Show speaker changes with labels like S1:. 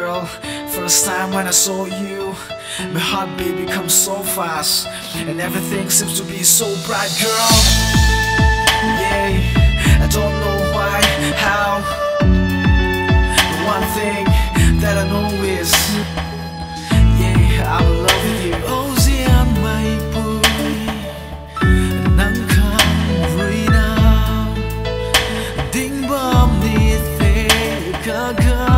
S1: girl. First time when I saw you, my heartbeat becomes so fast, and everything seems to be so bright, girl. Yeah, I don't know why, how. The one thing that I know is, yeah, I'm in love with you. Oh, ziang mây bụi, nắng không vui nào, đinh bom đi thế cơ cơ.